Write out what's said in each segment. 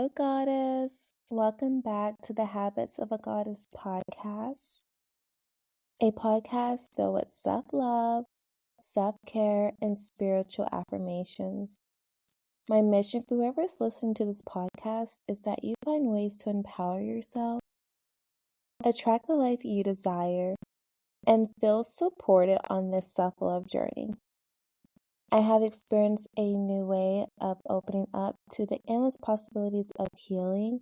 Hello, Goddess. Welcome back to the Habits of a Goddess podcast, a podcast filled with self love, self care, and spiritual affirmations. My mission for whoever's listening to this podcast is that you find ways to empower yourself, attract the life you desire, and feel supported on this self love journey. I have experienced a new way of opening up to the endless possibilities of healing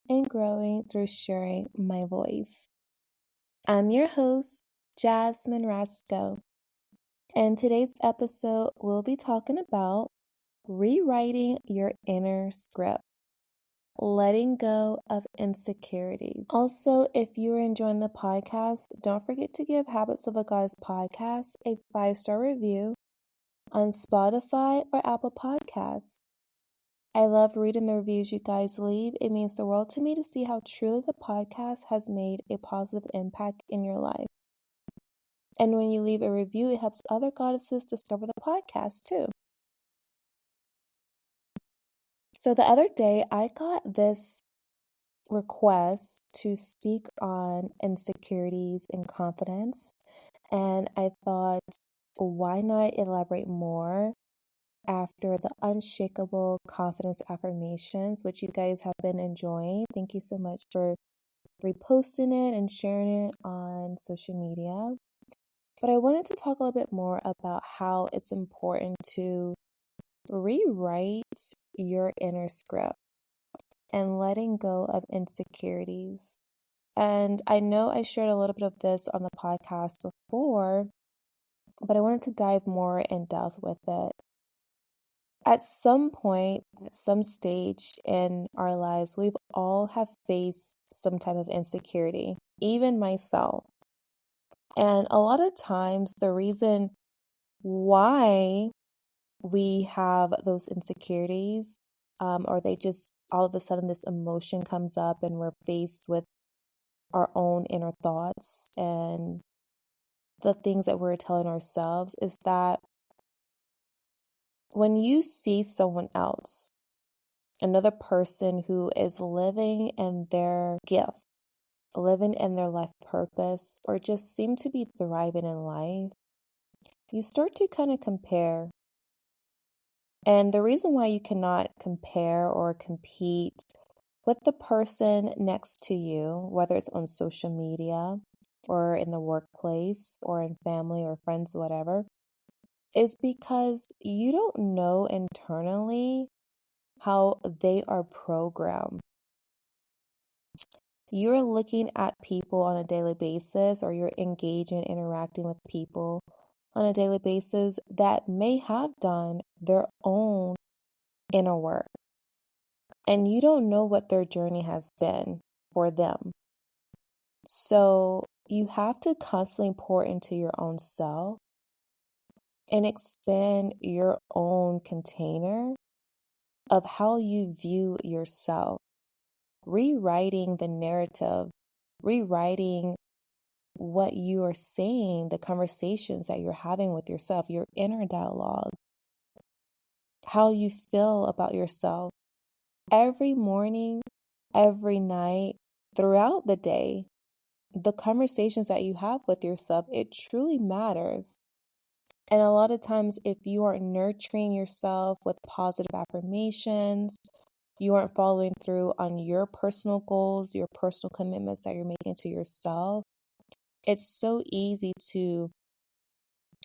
and growing through sharing my voice. I'm your host, Jasmine Rasco, and today's episode we'll be talking about rewriting your inner script, letting go of insecurities. Also, if you're enjoying the podcast, don't forget to give Habits of a Goddess podcast a 5-star review on Spotify or Apple Podcasts. I love reading the reviews you guys leave. It means the world to me to see how truly the podcast has made a positive impact in your life. And when you leave a review, it helps other goddesses discover the podcast too. So the other day, I got this request to speak on insecurities and confidence. And I thought, why not elaborate more after the unshakable confidence affirmations, which you guys have been enjoying. Thank you so much for reposting it and sharing it on social media. But I wanted to talk a little bit more about how it's important to rewrite your inner script and letting go of insecurities. And I know I shared a little bit of this on the podcast before, but I wanted to dive more in depth with it. At some point, at some stage in our lives, we've all have faced some type of insecurity, even myself. And a lot of times the reason why we have those insecurities, or they just all of a sudden this emotion comes up and we're faced with our own inner thoughts and the things that we're telling ourselves, is that when you see someone else, another person who is living in their gift, living in their life purpose, or just seem to be thriving in life, you start to kind of compare. And the reason why you cannot compare or compete with the person next to you, whether it's on social media or in the workplace or in family or friends, whatever, is because you don't know internally how they are programmed. You're looking at people on a daily basis, or you're engaging, interacting with people on a daily basis that may have done their own inner work. And you don't know what their journey has been for them. So you have to constantly pour into your own self and expand your own container of how you view yourself, rewriting the narrative, rewriting what you are saying, the conversations that you're having with yourself, your inner dialogue, how you feel about yourself every morning, every night, throughout the day. The conversations that you have with yourself, it truly matters. And a lot of times, if you aren't nurturing yourself with positive affirmations, you aren't following through on your personal goals, your personal commitments that you're making to yourself, it's so easy to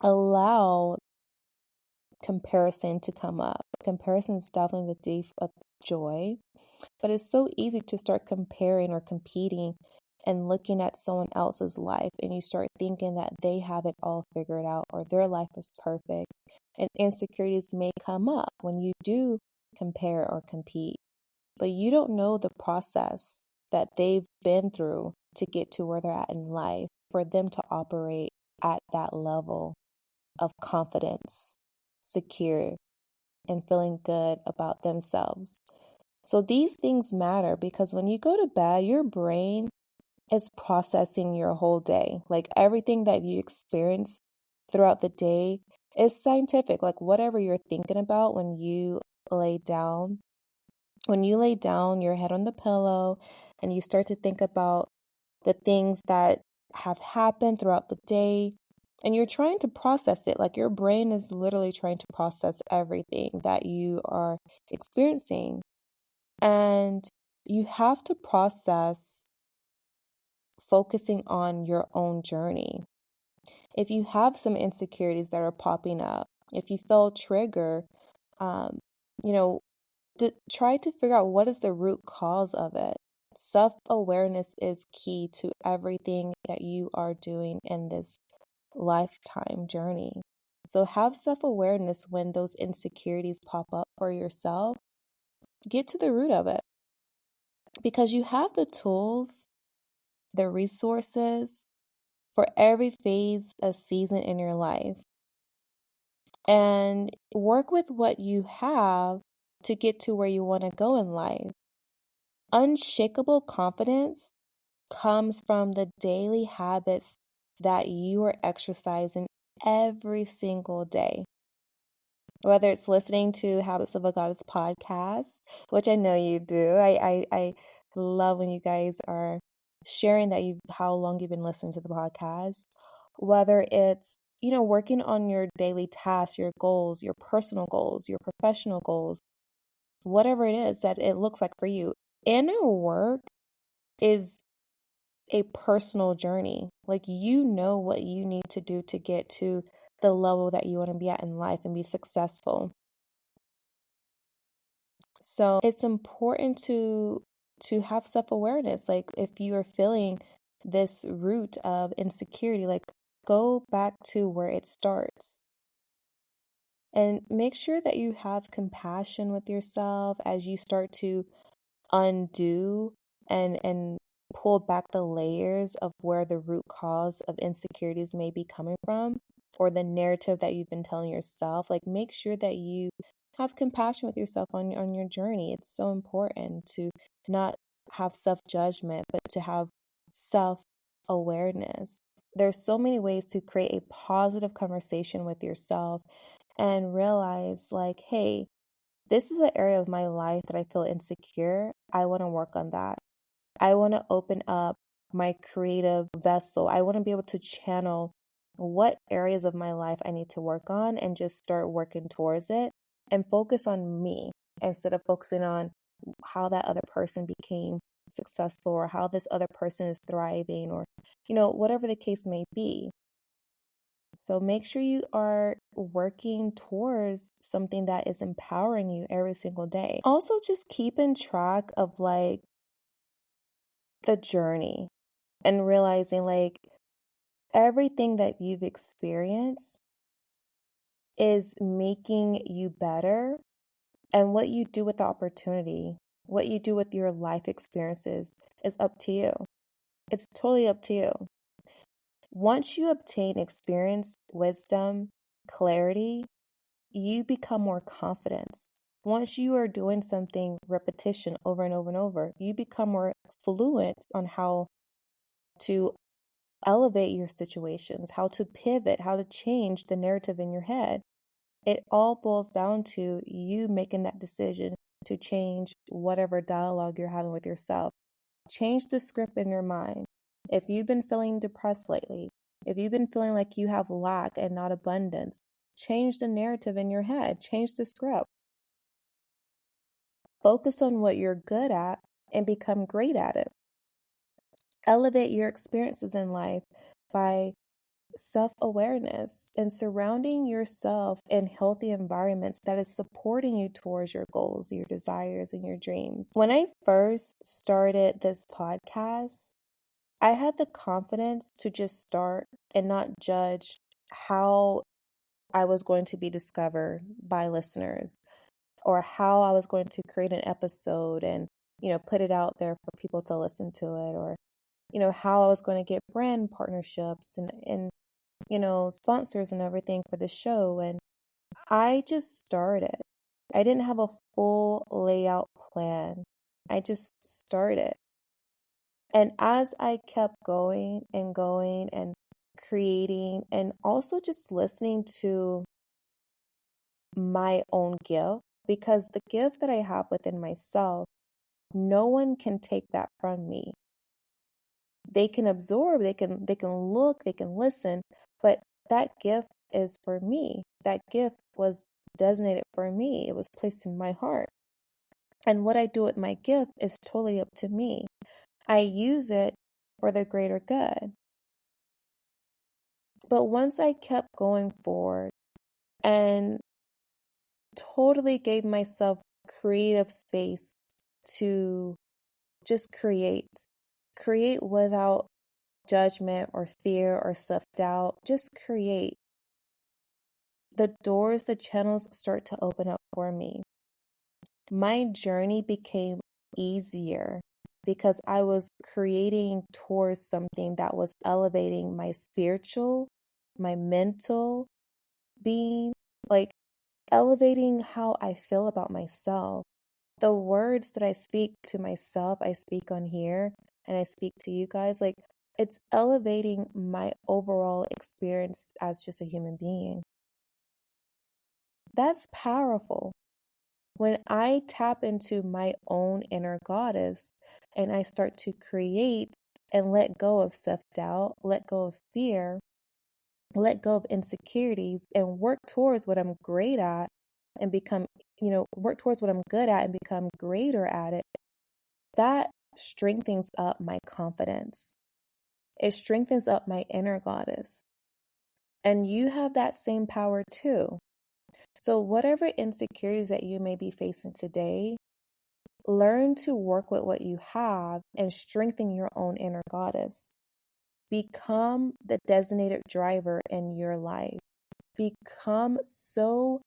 allow comparison to come up. Comparison is definitely the thief of joy, but it's so easy to start comparing or competing and looking at someone else's life, and you start thinking that they have it all figured out or their life is perfect. And insecurities may come up when you do compare or compete, but you don't know the process that they've been through to get to where they're at in life, for them to operate at that level of confidence, secure, and feeling good about themselves. So these things matter, because when you go to bed, your brain is processing your whole day. Like everything that you experience throughout the day is scientific. Like whatever you're thinking about when you lay down When you lay down your head on the pillow and you start to think about the things that have happened throughout the day, and you're trying to process it, like your brain is literally trying to process everything that you are experiencing. And you have to process focusing on your own journey. If you have some insecurities that are popping up, if you feel trigger, um, you know, try to figure out what is the root cause of it. Self-awareness is key to everything that you are doing in this lifetime journey. So have self-awareness when those insecurities pop up for yourself. Get to the root of it because you have the tools, the resources for every phase, a season in your life. And work with what you have to get to where you want to go in life. Unshakable confidence comes from the daily habits that you are exercising every single day. Whether it's listening to Habits of a Goddess podcast, which I know you do. I love when you guys are sharing that you how long you've been listening to the podcast. Whether it's, working on your daily tasks, your goals, your personal goals, your professional goals, whatever it is that it looks like for you. Inner work is a personal journey. Like, you know what you need to do to get to the level that you want to be at in life and be successful. So it's important to have self-awareness. Like, if you are feeling this root of insecurity, like, go back to where it starts. And make sure that you have compassion with yourself as you start to undo and pull back the layers of where the root cause of insecurities may be coming from, or the narrative that you've been telling yourself. Like, make sure that you have compassion with yourself on your journey. It's so important to not have self-judgment, but to have self-awareness. There's so many ways to create a positive conversation with yourself and realize, like, hey, this is an area of my life that I feel insecure. I want to work on that. I want to open up my creative vessel. I want to be able to channel what areas of my life I need to work on and just start working towards it and focus on me instead of focusing on how that other person became successful or how this other person is thriving, or, whatever the case may be. So make sure you are working towards something that is empowering you every single day. Also, just keeping track of, like, the journey and realizing, like, everything that you've experienced is making you better. And what you do with the opportunity, what you do with your life experiences is up to you. It's totally up to you. Once you obtain experience, wisdom, clarity, you become more confident. Once you are doing something repetition over and over and over, you become more fluent on how to elevate your situations, how to pivot, how to change the narrative in your head. It all boils down to you making that decision to change whatever dialogue you're having with yourself. Change the script in your mind. If you've been feeling depressed lately, if you've been feeling like you have lack and not abundance, change the narrative in your head. Change the script. Focus on what you're good at and become great at it. Elevate your experiences in life by self-awareness and surrounding yourself in healthy environments that is supporting you towards your goals, your desires, and your dreams. When I first started this podcast, I had the confidence to just start and not judge how I was going to be discovered by listeners, or how I was going to create an episode and, put it out there for people to listen to it, or, how I was going to get brand partnerships and sponsors and everything for the show. And I just started. I didn't have a full layout plan. I just started. And as I kept going and creating, and also just listening to my own gift, because the gift that I have within myself, no one can take that from me. They can absorb, they can look, they can listen, but that gift is for me. That gift was designated for me. It was placed in my heart. And what I do with my gift is totally up to me. I use it for the greater good. But once I kept going forward and totally gave myself creative space to just create without judgment or fear or self-doubt, just create. The doors, the channels start to open up for me. My journey became easier because I was creating towards something that was elevating my spiritual, my mental being, like elevating how I feel about myself. The words that I speak to myself, I speak on here, and I speak to you guys, like it's elevating my overall experience as just a human being. That's powerful. When I tap into my own inner goddess and I start to create and let go of self-doubt, let go of fear, let go of insecurities, and work towards what I'm great at and become, work towards what I'm good at and become greater at it, that strengthens up my confidence. It strengthens up my inner goddess. And you have that same power too. So, whatever insecurities that you may be facing today, learn to work with what you have and strengthen your own inner goddess. Become the designated driver in your life. Become so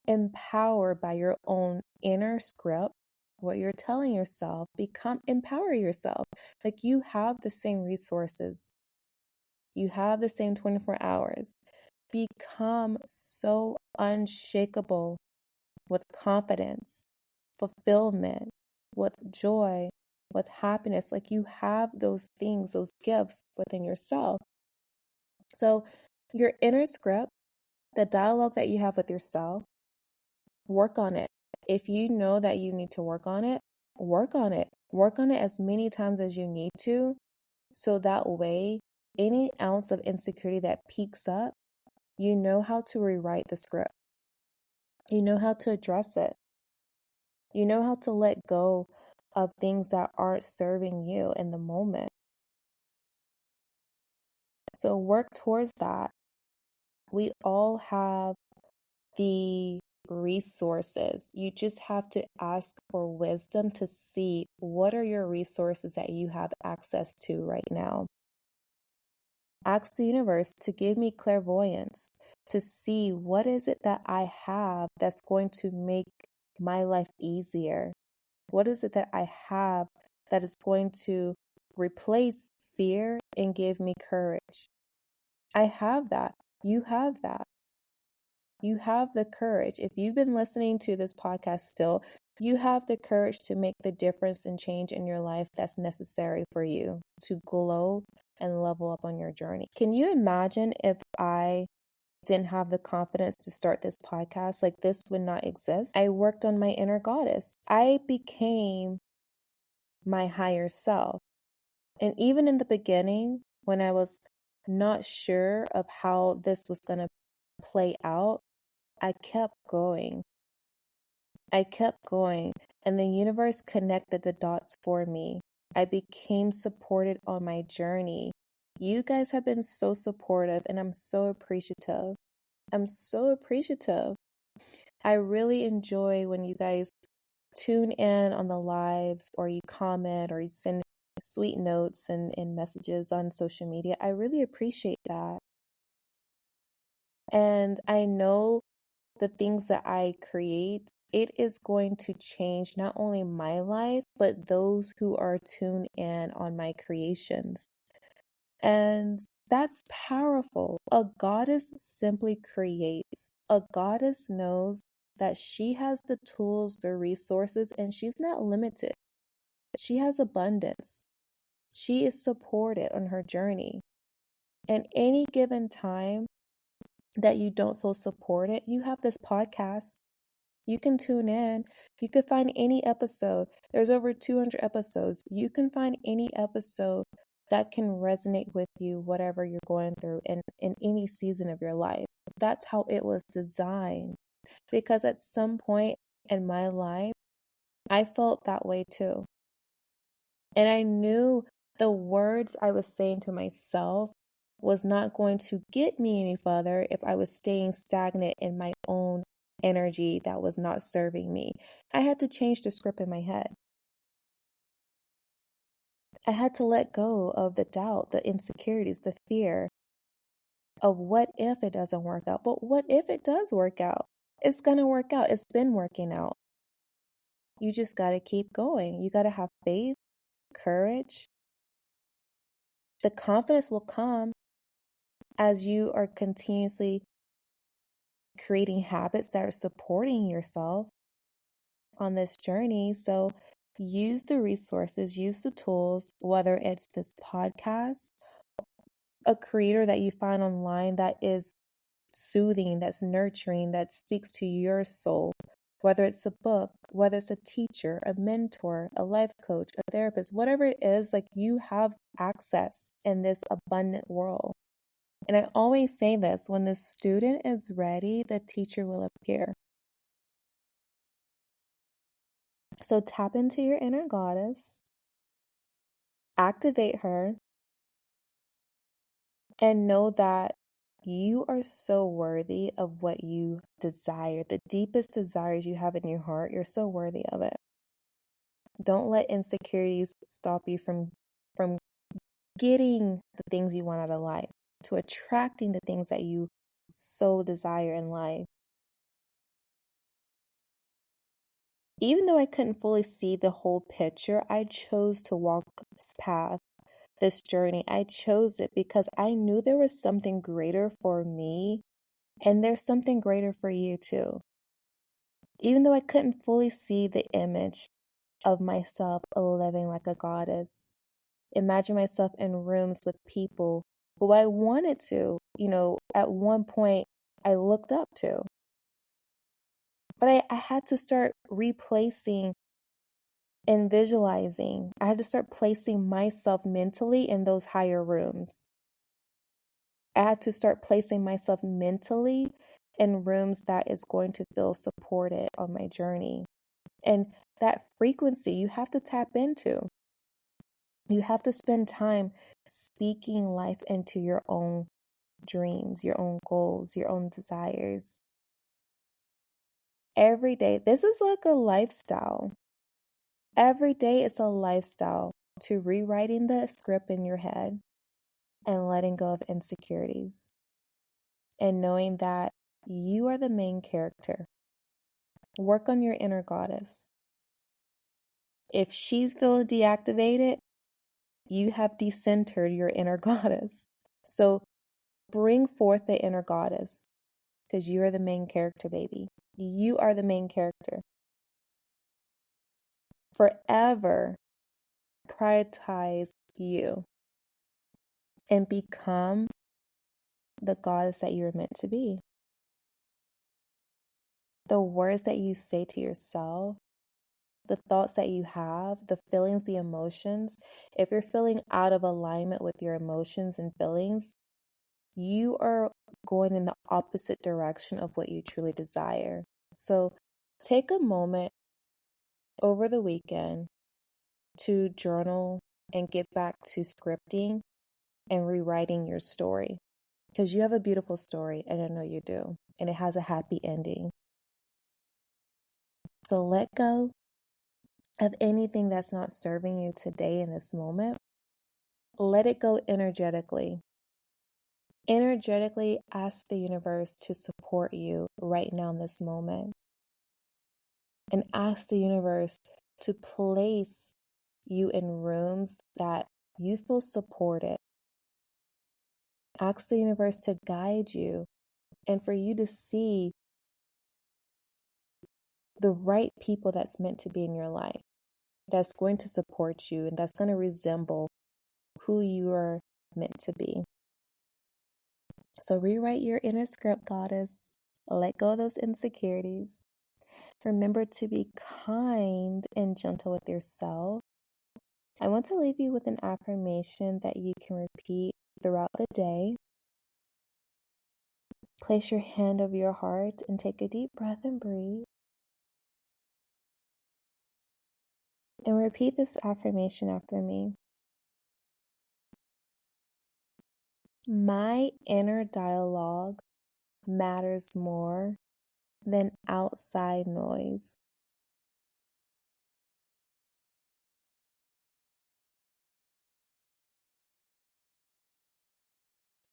empowered by your own inner script, what you're telling yourself. Empower yourself. Like you have the same resources. You have the same 24 hours. Become so unshakable with confidence, fulfillment, with joy, with happiness. Like you have those things, those gifts within yourself. So, your inner script, the dialogue that you have with yourself, work on it. If you know that you need to work on it, work on it. Work on it as many times as you need to. So that way, any ounce of insecurity that peaks up, you know how to rewrite the script. You know how to address it. You know how to let go of things that aren't serving you in the moment. So work towards that. We all have the resources. You just have to ask for wisdom to see what are your resources that you have access to right now. Ask the universe to give me clairvoyance to see what is it that I have that's going to make my life easier. What is it that I have that is going to replace fear and give me courage? I have that. You have that. You have the courage. If you've been listening to this podcast still, you have the courage to make the difference and change in your life that's necessary for you to glow and level up on your journey. Can you imagine if I didn't have the confidence to start this podcast? Like this would not exist. I worked on my inner goddess. I became my higher self. And even in the beginning, when I was not sure of how this was going to play out, I kept going. I kept going, and the universe connected the dots for me. I became supported on my journey. You guys have been so supportive, and I'm so appreciative. I'm so appreciative. I really enjoy when you guys tune in on the lives, or you comment, or you send sweet notes and messages on social media. I really appreciate that. And I know the things that I create, it is going to change not only my life, but those who are tuned in on my creations. And that's powerful. A goddess simply creates. A goddess knows that she has the tools, the resources, and she's not limited. She has abundance. She is supported on her journey. And any given time that you don't feel supported, you have this podcast. You can tune in. You could find any episode. There's over 200 episodes. You can find any episode that can resonate with you, whatever you're going through in any season of your life. That's how it was designed. Because at some point in my life, I felt that way too. And I knew the words I was saying to myself was not going to get me any further if I was staying stagnant in my own energy that was not serving me. I had to change the script in my head. I had to let go of the doubt, the insecurities, the fear of what if it doesn't work out. But what if it does work out? It's going to work out. It's been working out. You just got to keep going. You got to have faith, courage. The confidence will come as you are continuously creating habits that are supporting yourself on this journey. So use the resources, use the tools, whether it's this podcast, a creator that you find online that is soothing, that's nurturing, that speaks to your soul, whether it's a book, whether it's a teacher, a mentor, a life coach, a therapist, whatever it is, like you have access in this abundant world. And I always say this, when the student is ready, the teacher will appear. So tap into your inner goddess, activate her, and know that you are so worthy of what you desire. The deepest desires you have in your heart, you're so worthy of it. Don't let insecurities stop you from getting the things you want out of life, to attracting the things that you so desire in life. Even though I couldn't fully see the whole picture, I chose to walk this path, this journey. I chose it because I knew there was something greater for me, and there's something greater for you too. Even though I couldn't fully see the image of myself living like a goddess, imagine myself in rooms with people who I wanted to, at one point I looked up to. But I had to start replacing and visualizing. I had to start placing myself mentally in those higher rooms. I had to start placing myself mentally in rooms that is going to feel supported on my journey. And that frequency you have to tap into. You have to spend time speaking life into your own dreams, your own goals, your own desires. Every day, this is like a lifestyle. Every day it's a lifestyle to rewriting the script in your head and letting go of insecurities and knowing that you are the main character. Work on your inner goddess. If she's feeling deactivated, you have decentered your inner goddess. So bring forth the inner goddess because you are the main character, baby. You are the main character. Forever prioritize you and become the goddess that you're meant to be. The words that you say to yourself, the thoughts that you have, the feelings, the emotions, if you're feeling out of alignment with your emotions and feelings, you are going in the opposite direction of what you truly desire. So take a moment over the weekend to journal and get back to scripting and rewriting your story. Because you have a beautiful story, and I know you do. And it has a happy ending. So let go of anything that's not serving you today in this moment. Let it go energetically. Energetically ask the universe to support you right now in this moment. And ask the universe to place you in rooms that you feel supported. Ask the universe to guide you and for you to see the right people that's meant to be in your life, that's going to support you and that's going to resemble who you are meant to be. So rewrite your inner script, goddess. Let go of those insecurities. Remember to be kind and gentle with yourself. I want to leave you with an affirmation that you can repeat throughout the day. Place your hand over your heart and take a deep breath and breathe. And repeat this affirmation after me. My inner dialogue matters more than outside noise.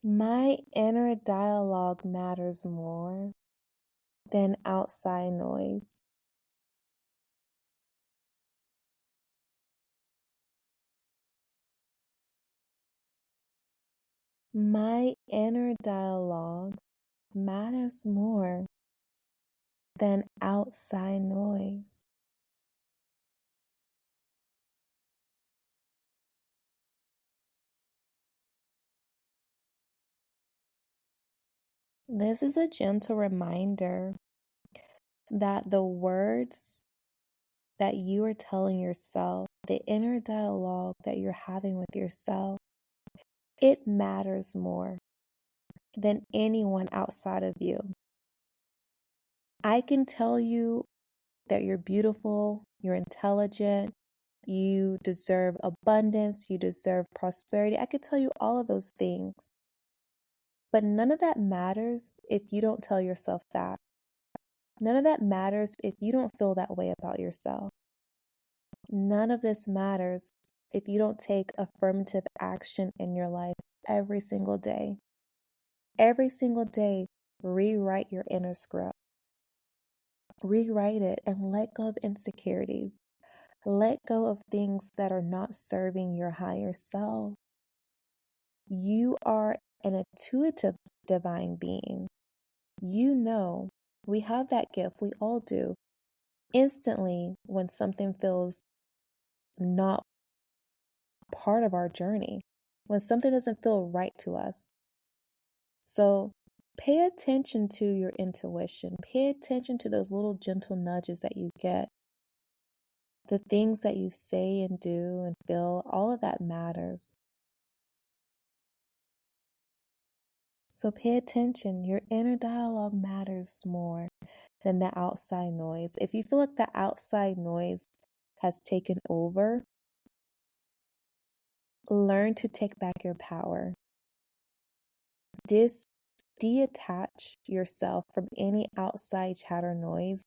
My inner dialogue matters more than outside noise. My inner dialogue matters more than outside noise. This is a gentle reminder that the words that you are telling yourself, the inner dialogue that you're having with yourself, it matters more than anyone outside of you. I can tell you that you're beautiful, you're intelligent, you deserve abundance, you deserve prosperity. I could tell you all of those things. But none of that matters if you don't tell yourself that. None of that matters if you don't feel that way about yourself. None of this matters if you don't take affirmative action in your life every single day. Every single day, rewrite your inner script. Rewrite it and let go of insecurities. Let go of things that are not serving your higher self. You are an intuitive divine being. You know, we have that gift, we all do. Instantly, when something feels not part of our journey, when something doesn't feel right to us. So pay attention to your intuition. Pay attention to those little gentle nudges that you get. The things that you say and do and feel, all of that matters. So pay attention. Your inner dialogue matters more than the outside noise. If you feel like the outside noise has taken over, learn to take back your power. Detach yourself from any outside chatter noise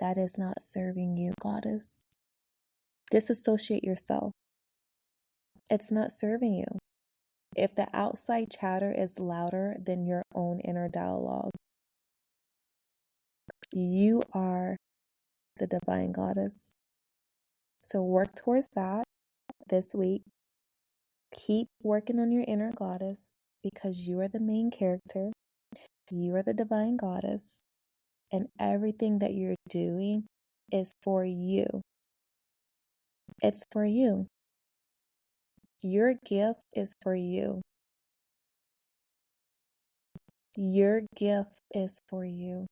that is not serving you, goddess. Disassociate yourself. It's not serving you. If the outside chatter is louder than your own inner dialogue, you are the divine goddess. So work towards that this week. Keep working on your inner goddess because you are the main character. You are the divine goddess. And everything that you're doing is for you. It's for you. Your gift is for you. Your gift is for you.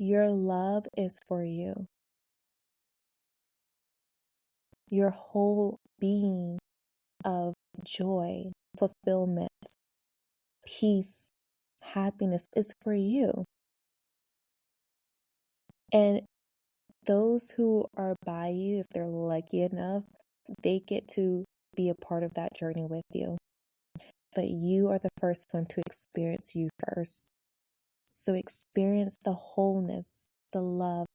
Your love is for you. Your whole being of joy, fulfillment, peace, happiness is for you. And those who are by you, if they're lucky enough, they get to be a part of that journey with you. But you are the first one to experience you first. So experience the wholeness, the love,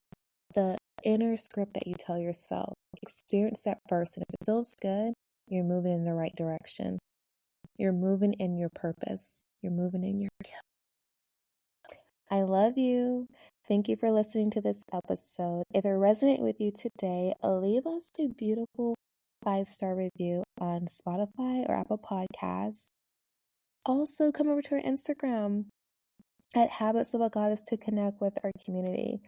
the inner script that you tell yourself. Experience that first. And if it feels good, you're moving in the right direction. You're moving in your purpose. You're moving in your gift. I love you. Thank you for listening to this episode. If it resonated with you today, leave us a beautiful 5-star review on Spotify or Apple Podcasts. Also, come over to our Instagram at Habits of a Goddess to connect with our community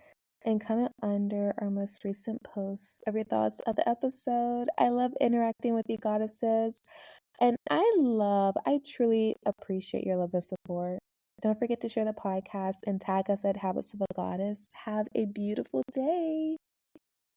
and comment under our most recent posts of your thoughts of the episode. I love interacting with you, goddesses, and I truly appreciate your love and support. Don't forget to share the podcast and tag us at Habits of a Goddess. Have a beautiful day.